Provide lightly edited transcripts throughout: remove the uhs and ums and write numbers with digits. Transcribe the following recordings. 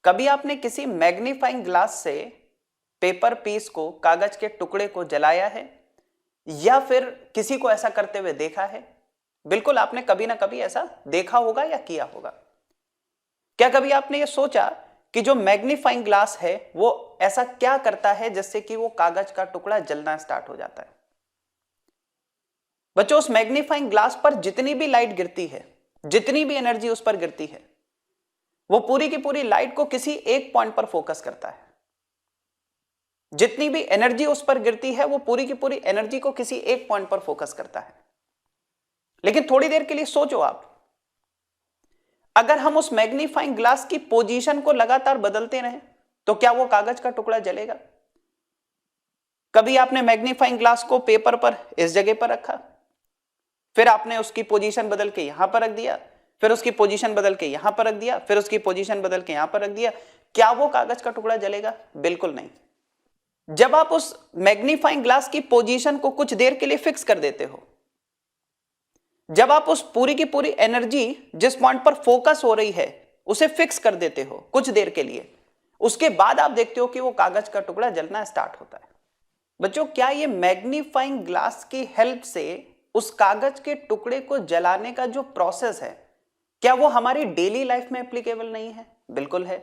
कभी आपने किसी मैग्नीफाइंग ग्लास से पेपर पीस को, कागज के टुकड़े को जलाया है या फिर किसी को ऐसा करते हुए देखा है? बिल्कुल आपने कभी ना कभी ऐसा देखा होगा या किया होगा। क्या कभी आपने ये सोचा कि जो मैग्नीफाइंग ग्लास है वो ऐसा क्या करता है जिससे कि वो कागज का टुकड़ा जलना स्टार्ट हो जाता है? बच्चों, उस मैग्नीफाइंग ग्लास पर जितनी भी लाइट गिरती है, जितनी भी एनर्जी उस पर गिरती है, वो पूरी की पूरी लाइट को किसी एक पॉइंट पर फोकस करता है। जितनी भी एनर्जी उस पर गिरती है वो पूरी की पूरी एनर्जी को किसी एक पॉइंट पर फोकस करता है। लेकिन थोड़ी देर के लिए सोचो आप, अगर हम उस मैग्नीफाइंग ग्लास की पोजीशन को लगातार बदलते रहें तो क्या वो कागज का टुकड़ा जलेगा? कभी आपने मैग्नीफाइंग ग्लास को पेपर पर इस जगह पर रखा, फिर आपने उसकी पोजीशन बदल के यहां पर रख दिया, फिर उसकी पोजीशन बदल के यहां पर रख दिया, फिर उसकी पोजीशन बदल के यहां पर रख दिया, क्या वो कागज का टुकड़ा जलेगा? बिल्कुल नहीं। जब आप उस मैग्नीफाइंग ग्लास की पोजीशन को कुछ देर के लिए फिक्स कर देते हो, जब आप उस पूरी की पूरी एनर्जी जिस पॉइंट पर फोकस हो रही है उसे फिक्स कर देते हो कुछ देर के लिए, उसके बाद आप देखते हो कि वो कागज का टुकड़ा जलना स्टार्ट होता है। बच्चों, क्या ये मैग्नीफाइंग ग्लास की हेल्प से उस कागज के टुकड़े को जलाने का जो प्रोसेस है, क्या वो हमारी डेली लाइफ में एप्लीकेबल नहीं है? बिल्कुल है।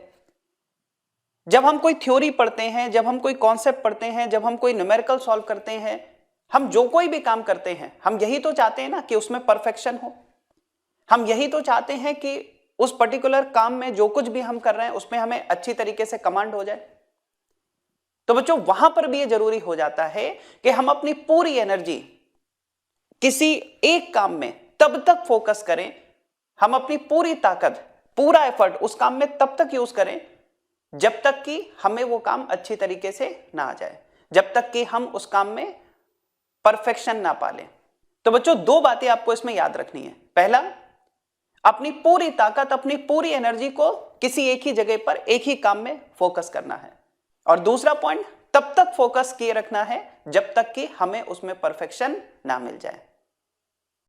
जब हम कोई थ्योरी पढ़ते हैं, जब हम कोई कॉन्सेप्ट पढ़ते हैं, जब हम कोई न्यूमेरिकल सॉल्व करते हैं, हम जो कोई भी काम करते हैं, हम यही तो चाहते हैं ना कि उसमें परफेक्शन हो। हम यही तो चाहते हैं कि उस पर्टिकुलर काम में जो कुछ भी हम कर रहे हैं उसमें हमें अच्छी तरीके से कमांड हो जाए। तो बच्चों, वहां पर भी ये जरूरी हो जाता है कि हम अपनी पूरी एनर्जी किसी एक काम में तब तक फोकस करें, हम अपनी पूरी ताकत, पूरा एफर्ट उस काम में तब तक यूज करें जब तक कि हमें वो काम अच्छी तरीके से ना आ जाए, जब तक कि हम उस काम में परफेक्शन ना पालें। तो बच्चों, दो बातें आपको इसमें याद रखनी है। पहला, अपनी पूरी ताकत, अपनी पूरी एनर्जी को किसी एक ही जगह पर एक ही काम में फोकस करना है। और दूसरा पॉइंट, तब तक फोकस किए रखना है जब तक कि हमें उसमें परफेक्शन ना मिल जाए।